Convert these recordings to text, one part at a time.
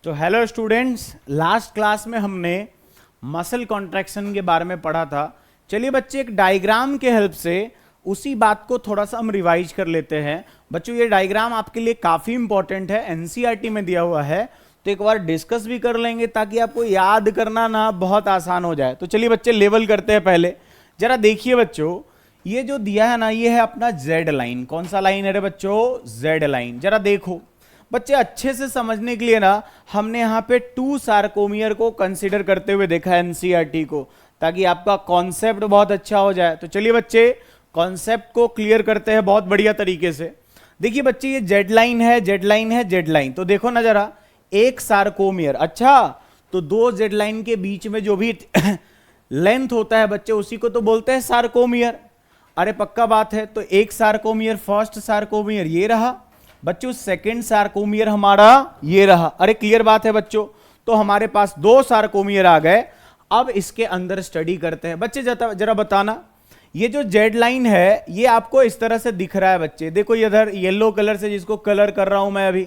तो hello students, last class में हमने मसल कॉन्ट्रैक्शन के बारे में पढ़ा था। चलिए बच्चे, एक डायग्राम के हेल्प से उसी बात को थोड़ा सा हम रिवाइज कर लेते हैं। बच्चों, ये डायग्राम आपके लिए काफी इंपॉर्टेंट है, एनसीईआरटी में दिया हुआ है, तो एक बार डिस्कस भी कर लेंगे ताकि आपको याद करना ना बहुत आसान हो जाए। तो चलिए बच्चे, लेवल करते हैं। पहले जरा देखिए बच्चों, ये जो दिया है ना, ये है अपना जेड लाइन। कौन सा लाइन है रे बच्चों? Z line. जरा देखो बच्चे, अच्छे से समझने के लिए ना हमने यहाँ पे 2 सार्कोमियर को कंसीडर करते हुए देखा है एनसीईआरटी को, ताकि आपका कॉन्सेप्ट बहुत अच्छा हो जाए। तो चलिए बच्चे, कॉन्सेप्ट को क्लियर करते हैं बहुत बढ़िया तरीके से। देखिए बच्चे, ये जेड लाइन है, जेड लाइन है, जेड लाइन। तो देखो ना जरा, एक सार्कोमियर, अच्छा तो 2 जेड लाइन के बीच में जो भी लेंथ होता है बच्चे, उसी को तो बोलते हैं सार्कोमियर। अरे पक्का बात है। तो एक सार्कोमियर, फर्स्ट सार्कोमियर ये रहा बच्चों, सेकंड सार्कोमियर हमारा ये रहा। अरे क्लियर बात है बच्चों। तो हमारे पास 2 सार्कोमियर आ गए। अब इसके अंदर स्टडी करते हैं बच्चे। जरा बताना, ये जो जेड लाइन है ये आपको इस तरह से दिख रहा है बच्चे। देखो इधर येलो कलर से जिसको कलर कर रहा हूं मैं अभी।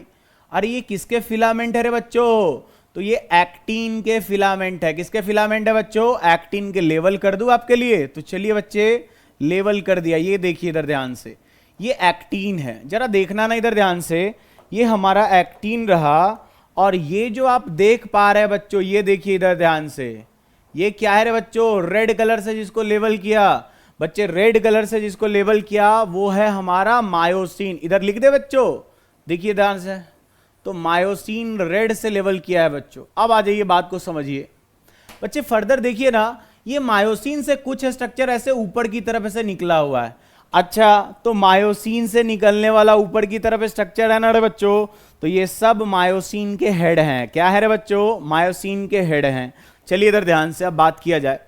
अरे ये किसके फिलामेंट है रे बच्चों? तो ये एक्टिन के फिलामेंट है। किसके फिलामेंट है बच्चों? एक्टिन के। लेवल कर दूं आपके लिए? तो चलिए बच्चे, लेवल कर दिया। ये देखिए इधर ध्यान से, ये एक्टिन है। जरा देखना ना इधर ध्यान से, ये हमारा एक्टिन रहा। और ये जो आप देख पा रहे हैं बच्चों, ये देखिए इधर ध्यान से, ये क्या है रे बच्चों? रेड कलर से जिसको लेबल किया बच्चे, रेड कलर से जिसको लेबल किया वो है हमारा मायोसिन। इधर लिख दे बच्चों, देखिए ध्यान से। तो मायोसिन रेड से लेबल किया है बच्चों। अब आ जाइए, बात को समझिए बच्चे। फर्दर देखिए ना, ये मायोसिन से कुछ स्ट्रक्चर ऐसे ऊपर की तरफ ऐसे निकला हुआ है। अच्छा, तो मायोसिन से निकलने वाला ऊपर की तरफ स्ट्रक्चर है ना रे बच्चों, तो ये सब मायोसिन के हेड हैं। क्या है रे बच्चों? मायोसिन के हेड हैं। चलिए इधर ध्यान से अब बात किया जाए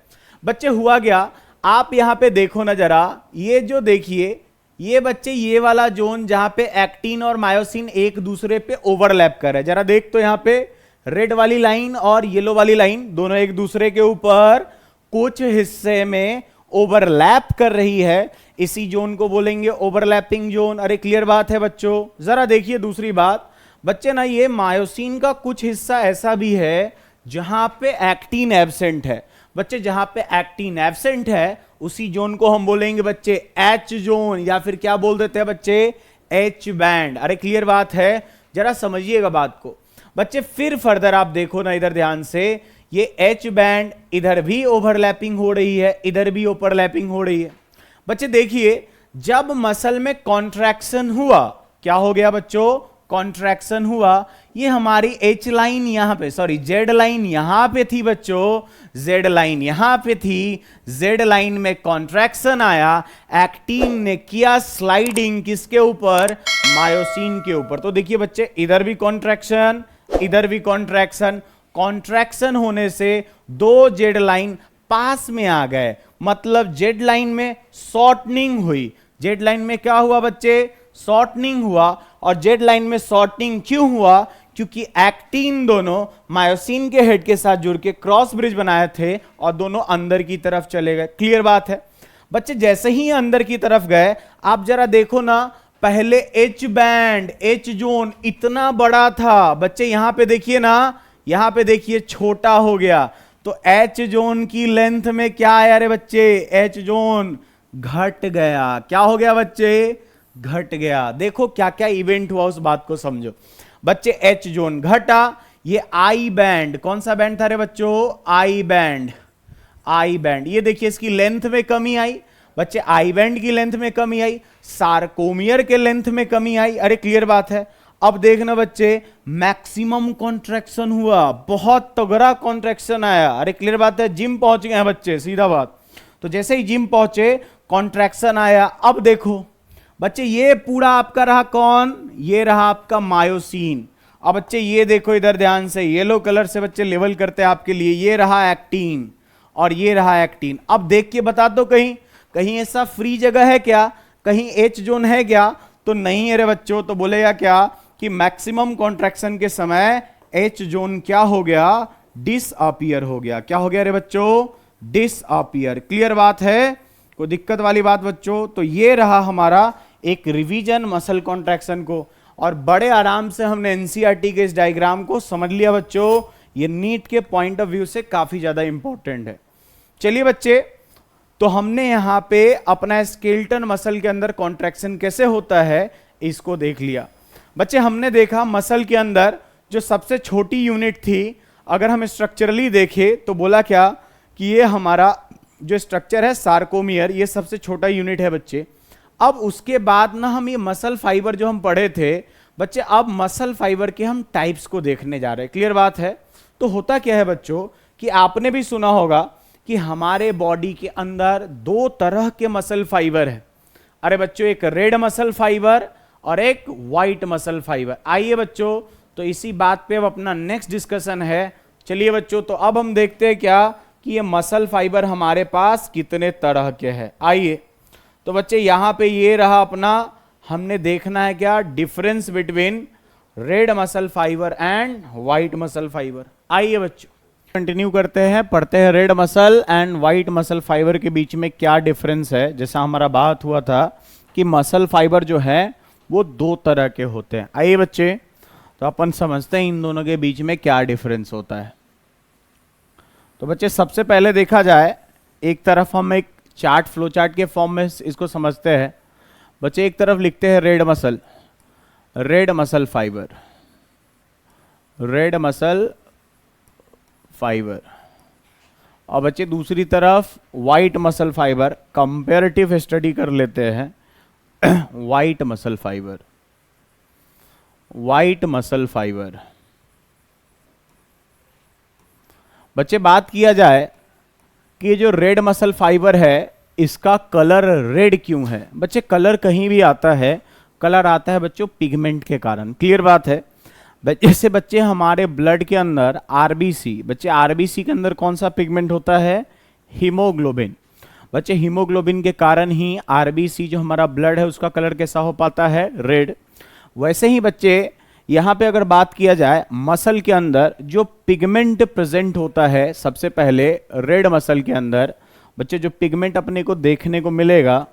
बच्चे। हुआ क्या, आप यहां पे देखो ना जरा, ये जो देखिए, ये बच्चे ये वाला जोन जहां पे एक्टिन और मायोसिन एक दूसरे पे ओवरलैप कर रहे हैं। जरा देख, तो यहां पे रेड वाली लाइन और येलो वाली लाइन दोनों एक दूसरे के ऊपर कुछ हिस्से में ओवरलैप कर रही है। इसी जोन को बोलेंगे ओवरलैपिंग जोन। अरे क्लियर बात है बच्चों। जरा देखिए दूसरी बात बच्चे ना, ये मायोसिन का कुछ हिस्सा ऐसा भी है जहां पे एक्टिन एब्सेंट है बच्चे। जहां पे एक्टिन एब्सेंट है उसी जोन को हम बोलेंगे बच्चे एच जोन, या फिर क्या बोल देते हैं बच्चे? H band. अरे क्लियर बात है। जरा समझिएगा बात को बच्चे। फिर फर्दर आप देखो ना इधर ध्यान से, ये एच बैंड इधर भी ओवरलैपिंग हो रही है, इधर भी ओवरलैपिंग हो रही है बच्चे। देखिए, जब मसल में कॉन्ट्रैक्शन हुआ, क्या हो गया बच्चों? कॉन्ट्रैक्शन हुआ। ये हमारी एच लाइन यहां पे, सॉरी जेड लाइन यहां पे थी बच्चों, जेड लाइन यहां पे थी। जेड लाइन में कॉन्ट्रैक्शन आया, एक्टिन ने किया स्लाइडिंग किसके ऊपर? मायोसिन के ऊपर। तो देखिए बच्चे, इधर भी कॉन्ट्रैक्शन, इधर भी कॉन्ट्रैक्शन। कॉन्ट्रैक्शन होने से 2 जेड लाइन पास में आ गए, मतलब जेड लाइन में शॉर्टनिंग हुई। जेड लाइन में क्या हुआ बच्चे? शॉर्टनिंग हुआ। और जेड लाइन में शॉर्टनिंग क्यों हुआ? क्योंकि एक्टिन दोनों मायोसिन के हेड के साथ जुड़ के क्रॉस ब्रिज बनाए थे और दोनों अंदर की तरफ चले गए। क्लियर बात है बच्चे। जैसे ही अंदर की तरफ गए, आप जरा देखो ना, पहले एच बैंड, एच जोन इतना बड़ा था बच्चे, यहां पे देखिए ना, यहां पे देखिए छोटा हो गया। तो एच जोन की लेंथ में क्या आया रे बच्चे? एच जोन घट गया। क्या हो गया बच्चे? घट गया। देखो क्या क्या इवेंट हुआ, उस बात को समझो बच्चे। एच जोन घटा। ये आई बैंड, कौन सा बैंड था रे बच्चों? I band. आई बैंड, ये देखिए इसकी लेंथ में कमी आई बच्चे। आई बैंड की लेंथ में कमी आई, सार्कोमियर के लेंथ में कमी आई। अरे क्लियर बात है। अब देखना बच्चे, मैक्सिमम कॉन्ट्रैक्शन हुआ, बहुत तगड़ा कॉन्ट्रैक्शन आया। अरे क्लियर बात है। जिम पहुंच गए हैं बच्चे, सीधा बात। तो जैसे ही जिम पहुंचे, कॉन्ट्रैक्शन आया। अब देखो बच्चे, ये पूरा आपका रहा कौन? ये रहा आपका मायोसिन। अब बच्चे ये देखो इधर ध्यान से, येलो कलर से बच्चे लेवल करते हैं आपके लिए। ये रहा एक्टिन और ये रहा एक्टिन। अब देख के बता दो, कहीं कहीं ऐसा फ्री जगह है क्या? कहीं एच जोन है क्या? तो नहीं है रे बच्चों। तो बोलेगा क्या कि मैक्सिमम कॉन्ट्रैक्शन के समय एच जोन क्या हो गया? डिसअपीयर हो गया। क्या हो गया रे बच्चों? डिसअपीयर। क्लियर बात है? कोई दिक्कत वाली बात बच्चों? तो ये रहा हमारा एक रिवीजन मसल कॉन्ट्रैक्शन को। और बड़े आराम से हमने एनसीईआरटी के इस डायग्राम को समझ लिया बच्चों। ये नीट के पॉइंट ऑफ व्यू से काफी ज्यादा इंपॉर्टेंट है। चलिए बच्चे, तो हमने यहां पे अपना स्केलेटन मसल के अंदर कॉन्ट्रैक्शन कैसे होता है इसको देख लिया। बच्चे हमने देखा मसल के अंदर जो सबसे छोटी यूनिट थी, अगर हम स्ट्रक्चरली देखें तो बोला क्या कि ये हमारा जो स्ट्रक्चर है सार्कोमियर, ये सबसे छोटा यूनिट है बच्चे। अब उसके बाद ना हम ये मसल फाइबर जो हम पढ़े थे बच्चे, अब मसल फाइबर के हम टाइप्स को देखने जा रहे हैं। क्लियर बात है? तो होता क्या है बच्चों कि आपने भी सुना होगा कि हमारे बॉडी के अंदर दो तरह के मसल फाइबर है। अरे बच्चों, एक रेड मसल फाइबर और एक व्हाइट मसल फाइबर। आइए बच्चों, तो इसी बात पे अब अपना नेक्स्ट डिस्कशन है। चलिए बच्चों, तो अब हम देखते हैं क्या कि ये मसल फाइबर हमारे पास कितने तरह के हैं। आइए, तो बच्चे यहां पे ये रहा अपना, हमने देखना है क्या difference between red muscle fibre and white muscle fibre. आइए बच्चों कंटिन्यू करते हैं, पढ़ते हैं red muscle and white muscle fibre के बीच में क्या डिफरेंस है। जैसा हमारा बात हुआ था कि मसल फाइबर जो है वो दो तरह के होते हैं। आइए बच्चे, तो अपन समझते हैं इन दोनों के बीच में क्या डिफरेंस होता है। तो बच्चे सबसे पहले देखा जाए, एक तरफ हम एक चार्ट, फ्लो चार्ट के फॉर्म में इसको समझते हैं। बच्चे एक तरफ लिखते हैं red muscle fibre, red muscle fibre, और बच्चे दूसरी तरफ white muscle fibre. Comparative study कर लेते हैं white muscle fibre, white muscle fibre. बच्चे बात किया जाए कि जो रेड मसल फाइबर है इसका कलर रेड क्यों है। बच्चे कलर कहीं भी आता है, कलर आता है बच्चों पिगमेंट के कारण। क्लियर बात है? जैसे बच्चे हमारे ब्लड के अंदर आरबीसी, बच्चे आरबीसी के अंदर कौन सा पिगमेंट होता है? हीमोग्लोबिन। बच्चे हीमोग्लोबिन के कारण ही आरबीसी जो हमारा ब्लड है उसका कलर कैसा हो पाता है? रेड। वैसे ही बच्चे यहां पे अगर बात किया जाए मसल के अंदर जो पिगमेंट प्रेजेंट होता है, सबसे पहले रेड मसल के अंदर बच्चे जो पिगमेंट अपने को देखने को मिलेगा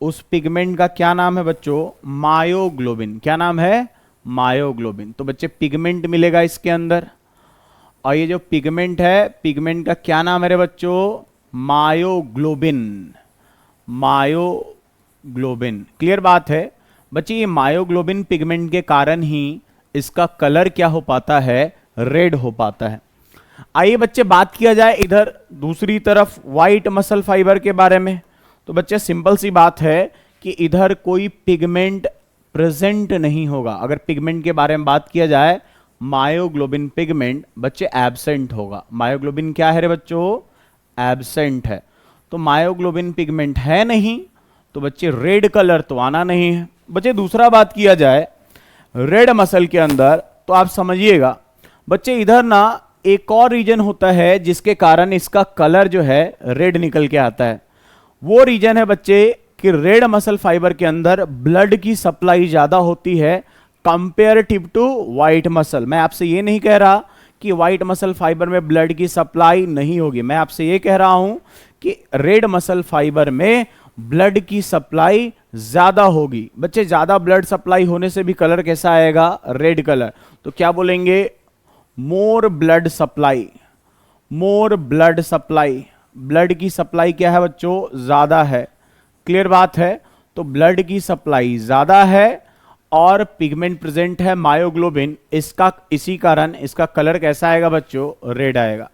उस पिगमेंट का क्या नाम है बच्चों? मायोग्लोबिन। क्या नाम है? मायोग्लोबिन। तो बच्चे पिगमेंट मिलेगा इसके अंदर, और ये जो पिगमेंट है, पिगमेंट का क्या नाम है रे बच्चों? मायोग्लोबिन। मायोग्लोबिन। क्लियर बात है बच्चे? ये मायोग्लोबिन पिगमेंट के कारण ही इसका कलर क्या हो पाता है? रेड हो पाता है। आइए बच्चे बात किया जाए इधर दूसरी तरफ व्हाइट मसल फाइबर के बारे में। तो बच्चे सिंपल सी बात है कि इधर कोई पिगमेंट प्रेजेंट नहीं होगा। अगर पिगमेंट के बारे में बात किया जाए, मायोग्लोबिन पिगमेंट बच्चे एब्सेंट होगा। मायोग्लोबिन क्या है रे बच्चों? एब्सेंट है। तो मायोग्लोबिन पिगमेंट है नहीं, तो बच्चे रेड कलर तो आना नहीं है। बच्चे दूसरा बात किया जाए रेड मसल के अंदर, तो आप समझिएगा बच्चे इधर ना एक और रीजन होता है जिसके कारण इसका कलर जो है रेड निकल के आता है। वो रीजन है बच्चे कि रेड मसल फाइबर के अंदर ब्लड की सप्लाई ज्यादा होती है कंपेरेटिव टू व्हाइट मसल। मैं आपसे ये नहीं कह रहा कि व्हाइट मसल फाइबर में ब्लड की सप्लाई नहीं होगी, मैं आपसे ये कह रहा हूं कि रेड मसल फाइबर में ब्लड की सप्लाई ज्यादा होगी। बच्चे ज्यादा ब्लड सप्लाई होने से भी कलर कैसा आएगा? Red colour. तो क्या बोलेंगे? मोर ब्लड सप्लाई। मोर ब्लड सप्लाई, ब्लड की सप्लाई क्या है बच्चों? ज्यादा है। क्लियर बात है? तो ब्लड की सप्लाई ज्यादा है और पिगमेंट प्रेजेंट है मायोग्लोबिन, इसका इसी कारण इसका कलर कैसा आएगा बच्चों? रेड आएगा।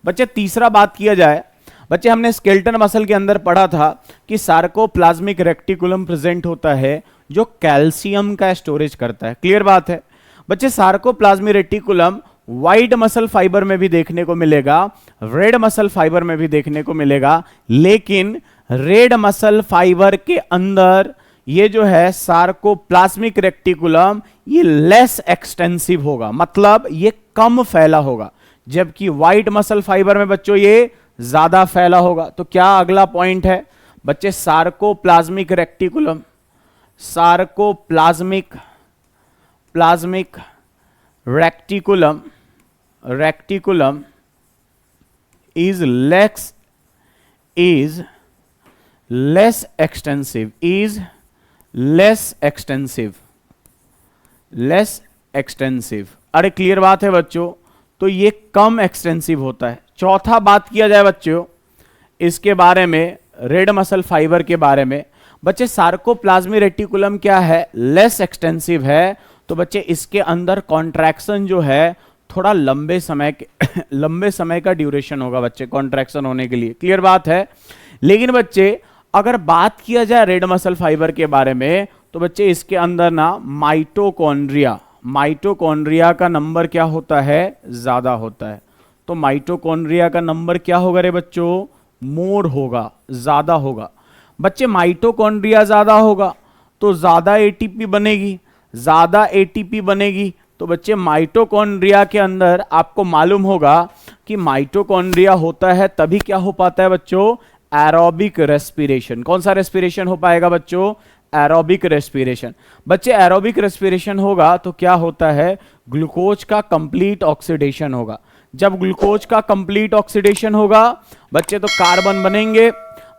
बच्चे तीसरा बात किया जाए, बच्चे हमने स्केलेटन मसल के अंदर पढ़ा था कि सार्कोप्लाज्मिक रेक्टिकुलम प्रेजेंट होता है जो कैल्शियम का स्टोरेज करता है। क्लियर बात है बच्चे? Sarcoplasmic reticulum white muscle fibre में भी देखने को मिलेगा, रेड मसल फाइबर में भी देखने को मिलेगा, लेकिन रेड मसल फाइबर के अंदर ये जो है सार्कोप्लाज्मिक रेक्टिकुलम ये लेस एक्सटेंसिव होगा, मतलब ये कम फैला होगा, जबकि व्हाइट मसल फाइबर में बच्चों ये ज्यादा फैला होगा। तो क्या अगला पॉइंट है बच्चे? Sarcoplasmic reticulum, sarcoplasmic plasmic reticulum, reticulum is less extensive, is less extensive, less extensive. अरे क्लियर बात है बच्चों, तो ये कम एक्सटेंसिव होता है। चौथा बात किया जाए बच्चों इसके बारे में, रेड मसल फाइबर के बारे में, बच्चे सार्कोप्लाज्मिक रेटिकुलम क्या है, लेस एक्सटेंसिव है, तो बच्चे इसके अंदर कॉन्ट्रैक्शन जो है थोड़ा लंबे समय लंबे समय का ड्यूरेशन होगा बच्चे कॉन्ट्रैक्शन होने के लिए। क्लियर बात है। लेकिन बच्चे अगर बात किया जाए रेड मसल फाइबर के बारे में, तो बच्चे इसके अंदर ना माइटोकॉन्ड्रिया का नंबर क्या होता है, ज्यादा होता है। तो माइटोकॉन्ड्रिया का नंबर क्या होगा रे बच्चों, मोर होगा, ज्यादा होगा। बच्चे माइटोकॉन्ड्रिया ज्यादा होगा तो ज्यादा एटीपी बनेगी, ज्यादा एटीपी बनेगी तो बच्चे माइटोकॉन्ड्रिया के अंदर आपको मालूम होगा कि माइटोकॉन्ड्रिया होता है तभी क्या हो पाता है बच्चों, एरोबिक रेस्पिरेशन। कौन सा रेस्पिरेशन हो पाएगा बच्चों, एरोबिक रेस्पिरेशन। बच्चे एरोबिक रेस्पिरेशन होगा तो क्या होता है, ग्लूकोज का कंप्लीट ऑक्सीडेशन होगा। जब ग्लूकोज का कंप्लीट ऑक्सीडेशन होगा बच्चे तो कार्बन बनेंगे।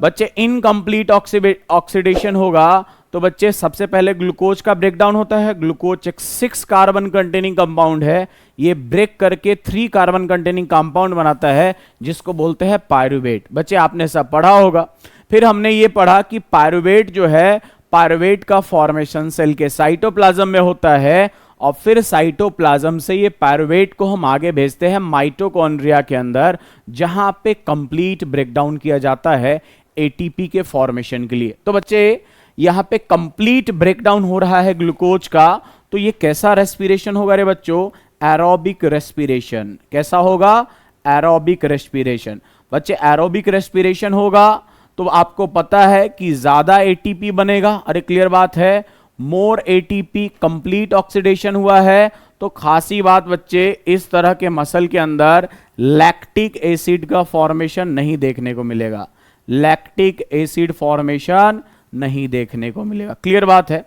बच्चे इनकम्प्लीट ऑक्सीडेशन होगा तो बच्चे सबसे पहले ग्लूकोज का ब्रेकडाउन होता है। ग्लूकोज एक 6 कार्बन कंटेनिंग कंपाउंड है, ये ब्रेक करके 3 कार्बन कंटेनिंग कंपाउंड बनाता है जिसको बोलते हैं पायरुवेट। बच्चे आपने सब पढ़ा होगा। फिर हमने ये पढ़ा कि पायरुवेट जो है, पायरुवेट का फॉर्मेशन सेल के साइटोप्लाज्म में होता है और फिर साइटोप्लाज्म से ये पायरुवेट को हम आगे भेजते हैं माइटोकॉन्ड्रिया के अंदर, जहां पे कंप्लीट ब्रेकडाउन किया जाता है एटीपी के फॉर्मेशन के लिए। तो बच्चे यहां पे कंप्लीट ब्रेकडाउन हो रहा है ग्लूकोज का, तो ये कैसा रेस्पिरेशन होगा रे बच्चों, एरोबिक रेस्पिरेशन। कैसा होगा, एरोबिक रेस्पिरेशन। बच्चे एरोबिक रेस्पिरेशन होगा तो आपको पता है कि ज्यादा एटीपी बनेगा। अरे क्लियर बात है, मोर एटीपी, कंप्लीट ऑक्सीडेशन हुआ है तो खासी बात बच्चे इस तरह के मसल के अंदर लैक्टिक एसिड का फॉर्मेशन नहीं देखने को मिलेगा, लैक्टिक एसिड फॉर्मेशन नहीं देखने को मिलेगा। क्लियर बात है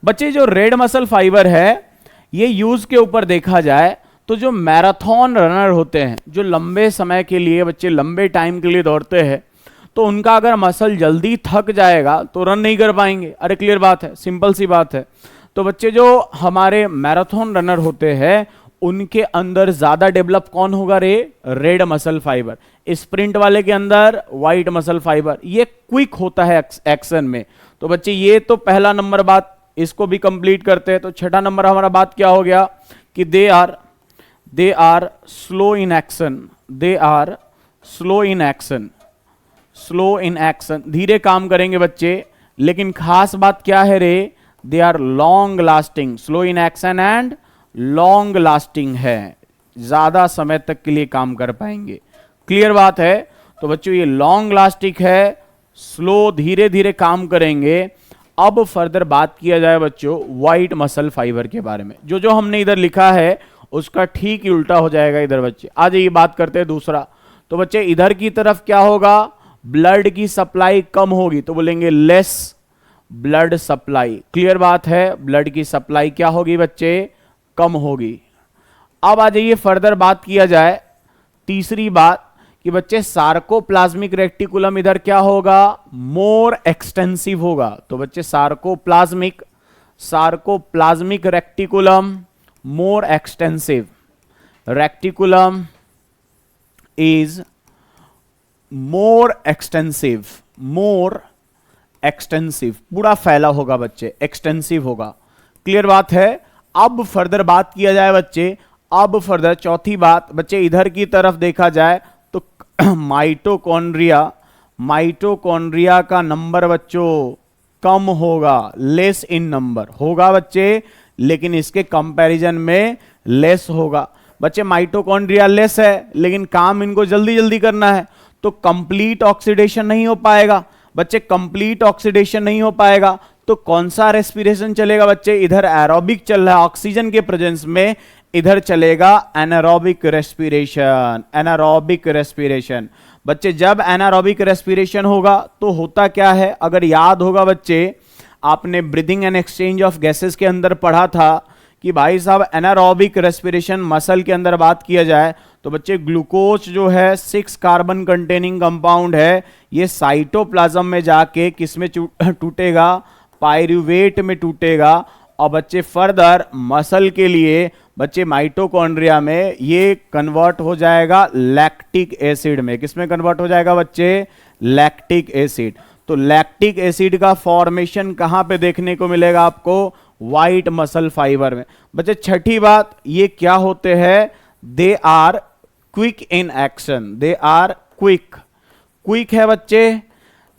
बच्चे। जो रेड मसल फाइबर है ये यूज के ऊपर देखा जाए तो जो मैराथन रनर होते हैं, जो लंबे समय के लिए बच्चे लंबे टाइम के लिए दौड़ते हैं, तो उनका अगर मसल जल्दी थक जाएगा तो रन नहीं कर पाएंगे। अरे क्लियर बात है, सिंपल सी बात है। तो बच्चे जो हमारे मैराथन रनर होते हैं उनके अंदर ज्यादा डेवलप कौन होगा रे, रेड मसल फाइबर। स्प्रिंट वाले के अंदर व्हाइट मसल फाइबर, ये क्विक होता है एक्शन में। तो बच्चे ये तो पहला नंबर बात, इसको भी कंप्लीट करते हैं। तो छठा नंबर हमारा बात क्या हो गया कि they are slow in action, they are slow in action, slow in action, धीरे काम करेंगे बच्चे। लेकिन खास बात क्या है रे, they are long lasting, slow in action and long lasting है, ज्यादा समय तक के लिए काम कर पाएंगे। क्लियर बात है। तो बच्चों ये लॉन्ग लास्टिक है, स्लो धीरे धीरे काम करेंगे। अब फर्दर बात किया जाए बच्चों व्हाइट मसल फाइबर के बारे में, जो जो हमने इधर लिखा है उसका ठीक ही उल्टा हो जाएगा इधर बच्चे। आज ये बात करते हैं दूसरा। तो बच्चे इधर की तरफ क्या होगा, ब्लड की सप्लाई कम होगी तो बोलेंगे लेस ब्लड सप्लाई। क्लियर बात है, ब्लड की सप्लाई क्या होगी बच्चे, कम होगी। अब आ जाइए फर्दर बात किया जाए तीसरी बात कि बच्चे सार्कोप्लाज्मिक रेटिकुलम इधर क्या होगा, मोर एक्सटेंसिव होगा। तो बच्चे sarcoplasmic reticulum more extensive, reticulum is more extensive, more extensive, पूरा फैला होगा बच्चे, एक्सटेंसिव होगा। क्लियर बात है। अब फर्दर बात किया जाए बच्चे, अब फर्दर चौथी बात बच्चे इधर की तरफ देखा जाए तो माइटोकॉन्ड्रिया का नंबर बच्चों कम होगा, लेस इन नंबर होगा बच्चे, लेकिन इसके कंपैरिजन में लेस होगा। बच्चे माइटोकॉन्ड्रिया लेस है लेकिन काम इनको जल्दी जल्दी करना है तो कंप्लीट ऑक्सीडेशन नहीं हो पाएगा। बच्चे कंप्लीट ऑक्सीडेशन नहीं हो पाएगा तो कौन सा रेस्पिरेशन चलेगा बच्चे, इधर एरोबिक चल रहा है ऑक्सीजन के प्रेजेंस में, इधर चलेगा एनारोबिक रेस्पिरेशन, एनारोबिक रेस्पिरेशन। बच्चे जब एनारोबिक रेस्पिरेशन होगा तो होता क्या है, अगर याद होगा बच्चे आपने breathing and exchange of gases के अंदर पढ़ा था कि भाई साहब एनारोबिक रेस्पिरेशन मसल के अंदर बात किया जाए तो बच्चे ग्लूकोज जो है 6 कार्बन कंटेनिंग कंपाउंड है, ये साइटोप्लाज्म में जाके किस में टूटेगा, पायरुवेट में टूटेगा और बच्चे फर्दर मसल के लिए बच्चे माइटोकॉन्ड्रिया में ये कन्वर्ट हो जाएगा लैक्टिक एसिड में। किसमें कन्वर्ट हो जाएगा बच्चे? Lactic acid. तो लैक्टिक एसिड का फॉर्मेशन कहां पे देखने को मिलेगा आपको? व्हाइट मसल फाइबर में। बच्चे छठी बात, ये क्या होते हैं? They are quick in action. They are quick. Quick है बच्चे,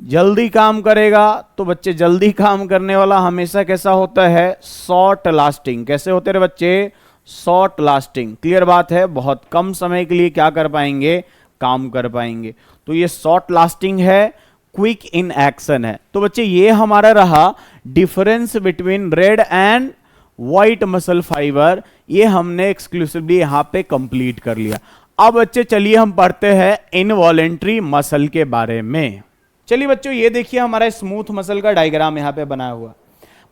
जल्दी काम करेगा। तो बच्चे जल्दी काम करने वाला हमेशा कैसा होता है? Short lasting. कैसे होते रहे बच्चे? Short lasting. क्लियर बात है, बहुत कम समय के लिए क्या कर पाएंगे? काम कर पाएंगे। तो ये शॉर्ट लास्टिंग है, क्विक इन एक्शन है। तो बच्चे ये हमारा रहा difference between red and white muscle fibre. ये हमने एक्सक्लूसिवली यहां पे कंप्लीट कर लिया। अब बच्चे चलिए हम पढ़ते हैं इनवॉलेंट्री मसल के बारे में। चलिए बच्चों, ये देखिए हमारा स्मूथ मसल का डायग्राम यहां पे बनाया हुआ।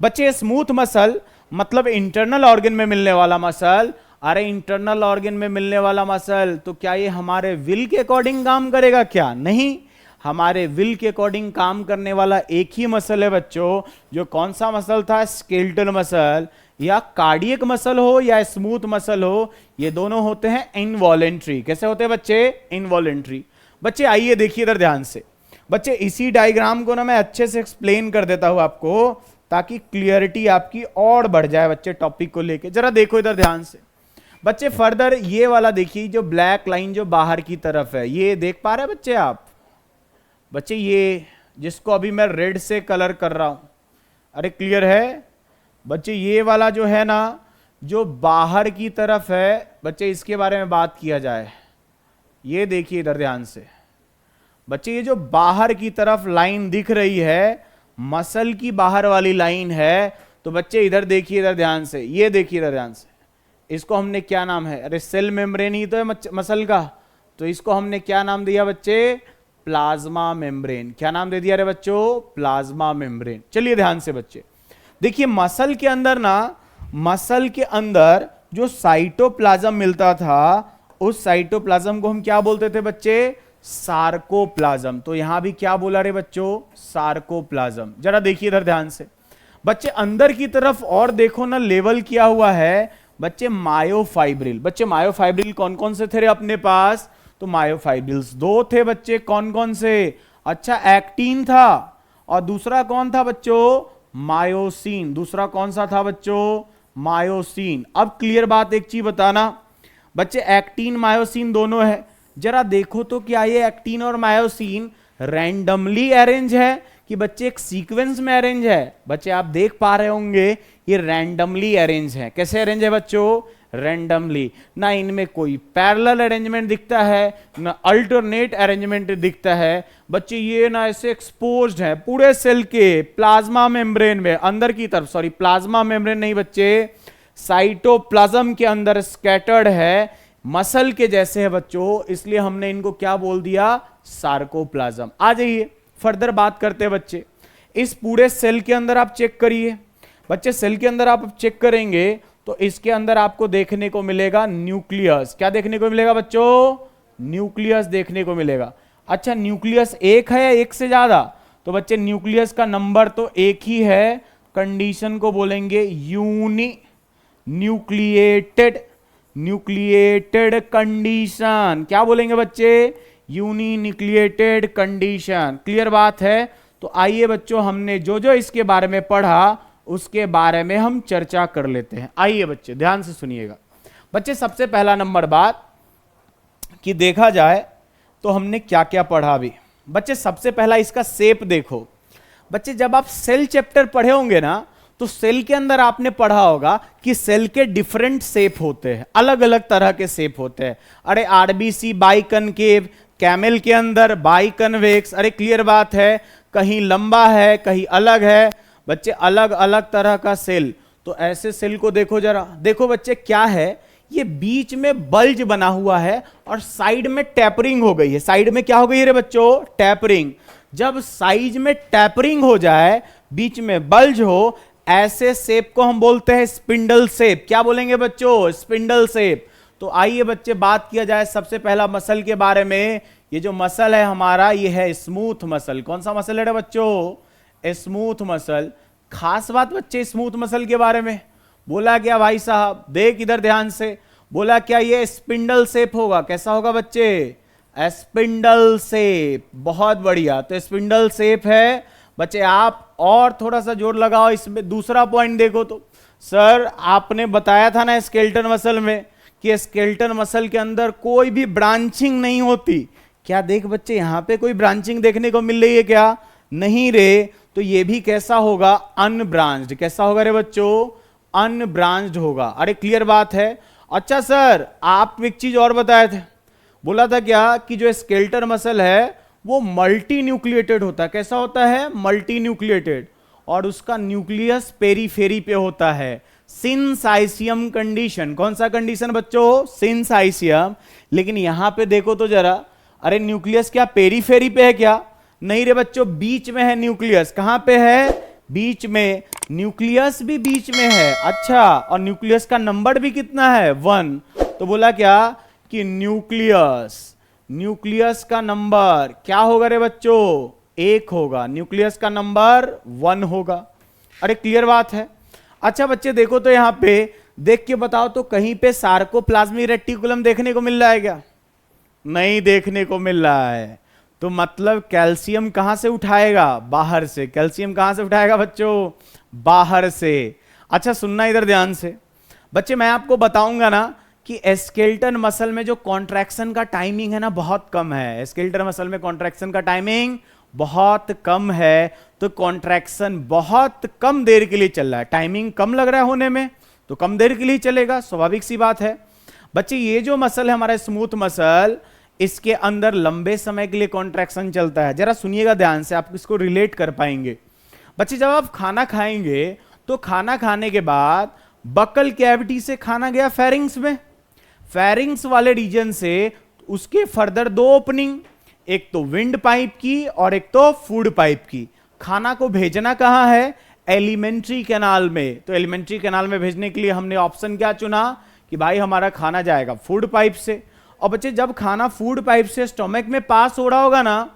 बच्चे स्मूथ मसल मतलब इंटरनल ऑर्गन में मिलने वाला मसल। अरे इंटरनल ऑर्गन में मिलने वाला मसल, तो क्या ये हमारे विल के अकॉर्डिंग काम करेगा? क्या नहीं। हमारे विल के अकॉर्डिंग काम करने वाला एक ही मसल है बच्चों। जो कौन सा मसल था? Skeletal muscle. या कार्डियक मसल हो या स्मूथ मसल हो, ये दोनों होते हैं इनवॉलेंट्री। कैसे होते हैं बच्चे? इनवॉलेंट्री। बच्चे आइए देखिए इधर ध्यान से। बच्चे इसी डायग्राम को ना मैं अच्छे से एक्सप्लेन कर देता हूं आपको, ताकि क्लियरिटी आपकी और बढ़ जाए बच्चे टॉपिक को लेके। जरा देखो इधर ध्यान से बच्चे। फर्दर ये वाला देखिए, जो ब्लैक लाइन जो बाहर की तरफ है, ये देख पा रहे हैं बच्चे आप? बच्चे ये जिसको अभी मैं रेड से कलर कर रहा हूं, अरे क्लियर है बच्चे? ये वाला जो है ना, जो बाहर की तरफ है बच्चे, इसके बारे में बात किया जाए। ये देखिए इधर ध्यान से बच्चे, ये जो बाहर की तरफ लाइन दिख रही है, मसल की बाहर वाली लाइन है। तो बच्चे इधर देखिए इधर ध्यान से, ये देखिए इधर ध्यान से। इसको हमने क्या नाम है? अरे सेल मेम्ब्रेन ही तो है मसल का। तो इसको हमने क्या नाम दिया बच्चे? Plasma membrane. क्या नाम दे दिया रे बच्चों? Plasma membrane. चलिए ध्यान से बच्चे देखिए, मसल के अंदर ना, मसल के अंदर जो साइटोप्लाज्म मिलता था, उस साइटोप्लाज्म को हम क्या बोलते थे बच्चे? सार्कोप्लाज्म। तो यहां भी क्या बोला रे बच्चों? सार्कोप्लाज्म। जरा देखिए इधर ध्यान से बच्चे, अंदर की तरफ और देखो ना, लेवल किया हुआ है बच्चे मायोफाइब्रिल। बच्चे मायोफाइब्रिल कौन कौन से थे रे अपने पास? तो मायोफाइब्रिल्स दो थे बच्चे। कौन कौन से? अच्छा, एक्टिन था, और दूसरा कौन था बच्चों? मायोसिन। दूसरा कौन सा था बच्चों? मायोसिन। अब क्लियर बात एक चीज बताना बच्चे, एक्टिन मायोसिन दोनों है। जरा देखो तो क्या ये एक्टिन और मायोसिन रैंडमली अरेंज है कि बच्चे एक सीक्वेंस में अरेंज है? बच्चे आप देख पा रहे होंगे ये रैंडमली अरेंज है। कैसे अरेंज है बच्चों? रैंडमली। ना इनमें कोई पैरेलल अरेंजमेंट दिखता है, ना अल्टरनेट अरेंजमेंट दिखता है। बच्चे ये ना ऐसे एक्सपोज्ड है पूरे सेल के प्लाज्मा मेम्ब्रेन में, अंदर की तरफ, सॉरी प्लाज्मा मेम्ब्रेन नहीं बच्चे, साइटोप्लाज्म के अंदर स्कैटर्ड है, मसल के जैसे है बच्चों। इसलिए हमने इनको क्या बोल दिया? सार्कोप्लाज्म। आ जाइए फर्दर बात करते हैं बच्चे। इस पूरे सेल के अंदर आप चेक करिए बच्चे, सेल के अंदर आप चेक करेंगे तो इसके अंदर आपको देखने को मिलेगा न्यूक्लियस। क्या देखने को मिलेगा बच्चों? न्यूक्लियस देखने को मिलेगा। अच्छा, न्यूक्लियस एक है या एक से ज्यादा? तो बच्चे न्यूक्लियस का नंबर तो एक ही है। कंडीशन को बोलेंगे यूनी न्यूक्लिएटेड, न्यूक्लिएटेड कंडीशन। क्या बोलेंगे बच्चे? Uni nucleated condition. क्लियर बात है? तो आइए बच्चों, हमने जो जो इसके बारे में पढ़ा उसके बारे में हम चर्चा कर लेते हैं। आइए बच्चे ध्यान से सुनिएगा। बच्चे सबसे पहला नंबर बात कि देखा जाए तो हमने क्या क्या पढ़ा अभी। बच्चे सबसे पहला इसका शेप देखो। बच्चे जब आप सेल चैप्टर पढ़े होंगे ना, तो सेल के अंदर आपने पढ़ा होगा कि सेल के डिफरेंट शेप होते हैं, अलग अलग तरह के शेप होते हैं। अरे आरबीसी बाइकनकेव, कैमल के अंदर बाइकन्वेक्स। अरे क्लियर बात है, कहीं लंबा है कहीं अलग है बच्चे, अलग अलग तरह का सेल। तो ऐसे सेल को देखो जरा, देखो बच्चे क्या है, ये बीच में बल्ज बना हुआ है और साइड में टैपरिंग हो गई है। साइड में क्या हो गई है रे बच्चों? टैपरिंग। जब साइज में टैपरिंग हो जाए, बीच में बल्ज हो, ऐसे शेप को हम बोलते हैं स्पिंडल शेप। क्या बोलेंगे बच्चों? Spindle shape. तो आइए बच्चे बात किया जाए सबसे पहला मसल के बारे में। ये जो मसल है हमारा, ये है स्मूथ मसल। कौन सा मसल है रे बच्चों? Smooth muscle. खास बात बच्चे स्मूथ मसल के बारे में बोला क्या भाई साहब, देख इधर ध्यान से, बोला क्या ये स्पिंडल शेप होगा, कैसा होगा बच्चे, स्पिंडल शेप, बहुत बढ़िया। तो स्पिंडल शेप है बच्चे। आप और थोड़ा सा जोर लगाओ इसमें, दूसरा पॉइंट देखो तो सर आपने बताया था ना स्केलेटन मसल में कि स्केलेटन मसल के अंदर कोई भी ब्रांचिंग नहीं होती, क्या देख बच्चे यहां पे कोई ब्रांचिंग देखने को मिल रही है क्या, नहीं रे, तो ये भी कैसा होगा, अनब्रांच्ड, कैसा होगा रे बच्चों, अनब्रांच्ड होगा। अरे क्लियर बात है। अच्छा सर आप एक चीज और बताए थे, बोला था क्या कि जो स्केलेटन मसल है वो मल्टी न्यूक्लिएटेड होता है, कैसा होता है, मल्टी न्यूक्लिएटेड, और उसका न्यूक्लियस पेरीफेरी पे होता है, सिनसाइसियम कंडीशन। कौन सा कंडीशन बच्चों, सिनसाइसियम। लेकिन यहां पे देखो तो जरा, अरे न्यूक्लियस क्या पेरीफेरी पे है क्या, नहीं रे बच्चों, बीच में है न्यूक्लियस। कहां पे है, बीच में, न्यूक्लियस भी बीच में है। अच्छा, और न्यूक्लियस का नंबर भी कितना है, 1। तो बोला क्या कि न्यूक्लियस का नंबर क्या होगा रे बच्चों, 1 होगा, न्यूक्लियस का नंबर 1 होगा। अरे क्लियर बात है। अच्छा बच्चे देखो तो यहां पे देख के बताओ तो कहीं पे सार्कोप्लाज्मिक रेटिकुलम देखने को मिल रहा है क्या, नहीं देखने को मिल रहा है। तो मतलब कैल्शियम कहां से उठाएगा, बाहर से। कैल्शियम कहां से उठाएगा बच्चों, बाहर से। अच्छा सुनना इधर ध्यान से बच्चे, मैं आपको बताऊंगा ना कि स्केलेटन मसल में जो कॉन्ट्रैक्शन का टाइमिंग है ना बहुत कम है, स्केलेटन मसल में कॉन्ट्रैक्शन का टाइमिंग बहुत कम है, तो कॉन्ट्रैक्शन बहुत कम देर के लिए चल रहा है, टाइमिंग कम लग रहा है होने में, तो कम देर के लिए चलेगा, स्वाभाविक सी बात है। बच्चे ये जो मसल है हमारा स्मूथ मसल, इसके अंदर लंबे समय के लिए कॉन्ट्रैक्शन चलता है। जरा सुनिएगा ध्यान से, आप इसको रिलेट कर पाएंगे। बच्चे जब आप खाना खाएंगे तो खाना खाने के बाद बकल कैविटी से खाना गया फेरिंग्स में, फेरिंग्स वाले रीजन से उसके फर्दर 2 ओपनिंग, एक तो विंड पाइप की और एक तो फूड पाइप की। खाना को भेजना कहां है, एलिमेंट्री कैनाल में। तो एलिमेंट्री कैनाल में भेजने के लिए हमने ऑप्शन क्या चुना कि भाई हमारा खाना जाएगा फूड पाइप से। और बच्चे जब खाना फूड पाइप से स्टोमक में पास हो रहा होगा ना,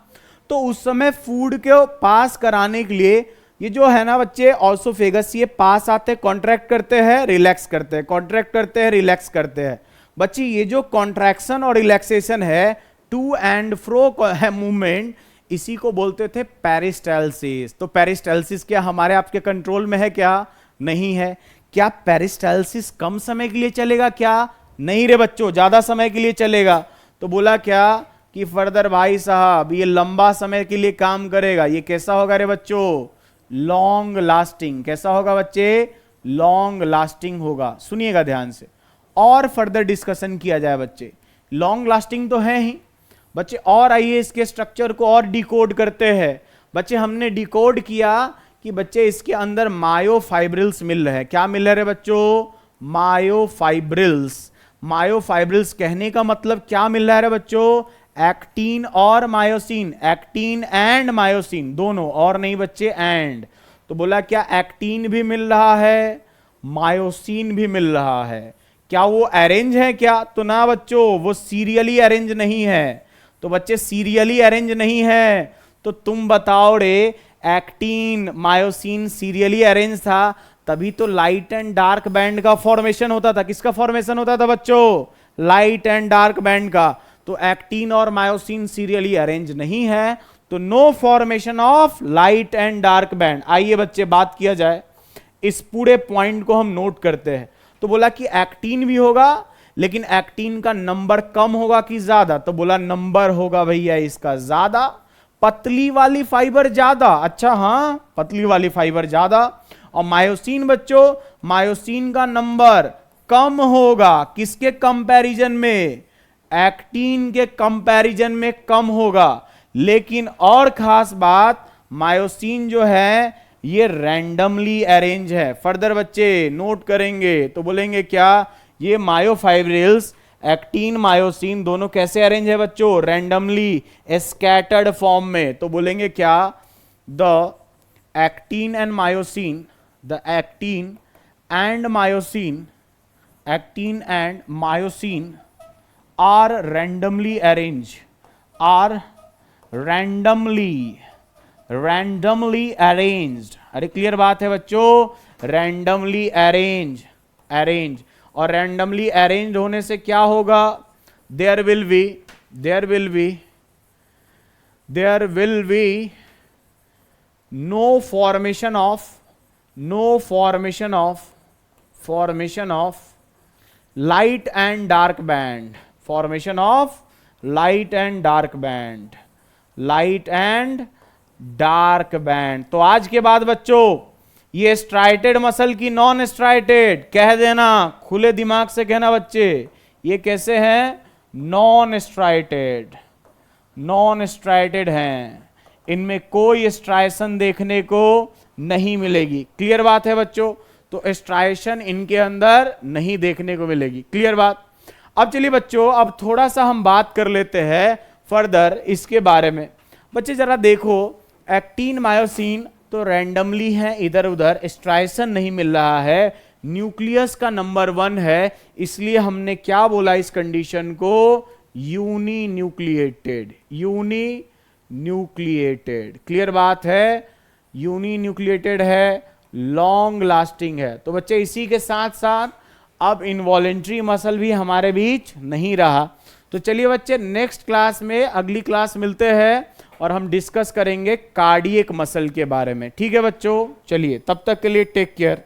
तो उस समय फूड को पास कराने के लिए ये जो है ना बच्चे ऑसोफेगस, ये पास आते कॉन्ट्रैक्ट करते हैं, रिलैक्स करते हैं, कॉन्ट्रैक्ट करते हैं, रिलैक्स करते हैं। बच्चे ये जो कॉन्ट्रैक्शन और रिलैक्सेशन है, टू एंड फ्रो है मूवमेंट, इसी को बोलते थे पेरिस्टाल्सिस। तो पेरिस्टाल्सिस क्या हमारे आपके कंट्रोल में है क्या, नहीं है। क्या पेरिस्टाल्सिस कम समय के लिए चलेगा क्या, नहीं रे बच्चों, ज्यादा समय के लिए चलेगा। तो बोला क्या कि फर्दर भाई साहब ये लंबा समय के लिए काम करेगा। ये कैसा होगा रे बच्चों, लॉन्ग लास्टिंग। कैसा होगा बच्चे, लॉन्ग लास्टिंग होगा। सुनिएगा ध्यान से और फर्दर डिस्कशन किया जाए बच्चे। लॉन्ग लास्टिंग तो है ही बच्चे, और आइए इसके स्ट्रक्चर को और डिकोड करते हैं। बच्चे हमने डिकोड किया कि बच्चे इसके अंदर मायोफाइब्रिल्स मिल रहे हैं। क्या मिल रहे हैं बच्चों, मायोफाइब्रिल्स। मायोफाइब्रिल्स कहने का मतलब क्या मिल रहा है बच्चों, एक्टीन और मायोसिन, एक्टीन एंड मायोसिन दोनों, और नहीं बच्चे एंड। तो बोला क्या एक्टीन भी मिल रहा है, मायोसिन भी मिल रहा है। क्या वो अरेंज है क्या, तो ना बच्चों, वो सीरियली अरेंज नहीं है। तो बच्चे सीरियली अरेंज नहीं है, तो तुम बताओ रे, एक्टीन मायोसिन सीरियली अरेंज था, तभी तो लाइट एंड डार्क बैंड का फॉर्मेशन होता था। किसका फॉर्मेशन होता था बच्चों, लाइट एंड डार्क बैंड का। तो एक्टीन और मायोसिन सीरियली अरेंज नहीं है, तो no formation of light and dark band. आइए बच्चे बात किया जाए, इस पूरे पॉइंट को हम नोट करते हैं। तो बोला कि एक्टीन भी होगा, लेकिन एक्टीन का नंबर कम होगा कि ज्यादा, तो बोला नंबर होगा भैया इसका ज्यादा, पतली वाली फाइबर ज्यादा। अच्छा हाँ, पतली वाली फाइबर ज्यादा। और मायोसिन बच्चों, मायोसिन का नंबर कम होगा, किसके कंपैरिजन में, एक्टीन के कंपैरिजन में कम होगा। लेकिन और खास बात, मायोसिन जो है ये रैंडमली अरेंज है। फर्दर बच्चे नोट करेंगे तो बोलेंगे क्या, ये मायोफाइब्रिल्स एक्टीन मायोसिन दोनों कैसे अरेंज है बच्चों, रैंडमली स्कैटर्ड फॉर्म में। तो बोलेंगे क्या, the actin and myosin, the actin and myosin, actin and myosin are randomly arranged, are randomly arranged, अरे क्लियर बात है बच्चों, रैंडमली अरेंज, अरेंज, और रैंडमली अरेंज होने से क्या होगा, there will be no formation of light and dark band, formation of light and dark band, light and dark band. तो आज के बाद बच्चों ये स्ट्राइटेड मसल की नॉन स्ट्राइटेड, कह देना, खुले दिमाग से कहना बच्चे, ये कैसे हैं, नॉन स्ट्राइटेड, नॉन स्ट्राइटेड हैं, इनमें कोई स्ट्राइशन देखने को नहीं मिलेगी। क्लियर बात है बच्चों, तो स्ट्राइशन इनके अंदर नहीं देखने को मिलेगी। क्लियर बात। अब चलिए बच्चों, अब थोड़ा सा हम बात कर लेते हैं फर्दर इसके बारे में। बच्चे जरा देखो, एक्टिन मायोसिन तो रैंडमली है, इधर उधर स्ट्राइशन नहीं मिल रहा है, न्यूक्लियस का नंबर 1 है, इसलिए हमने क्या बोला इस कंडीशन को, uninucleated, uninucleated. Clear बात है, यूनी न्यूक्लिएटेड है, लॉन्ग लास्टिंग है। तो बच्चे इसी के साथ साथ अब इनवॉलेंट्री मसल भी हमारे बीच नहीं रहा। तो चलिए बच्चे, नेक्स्ट क्लास में, अगली क्लास मिलते हैं और हम डिस्कस करेंगे कार्डियक मसल के बारे में। ठीक है बच्चों, चलिए तब तक के लिए टेक केयर।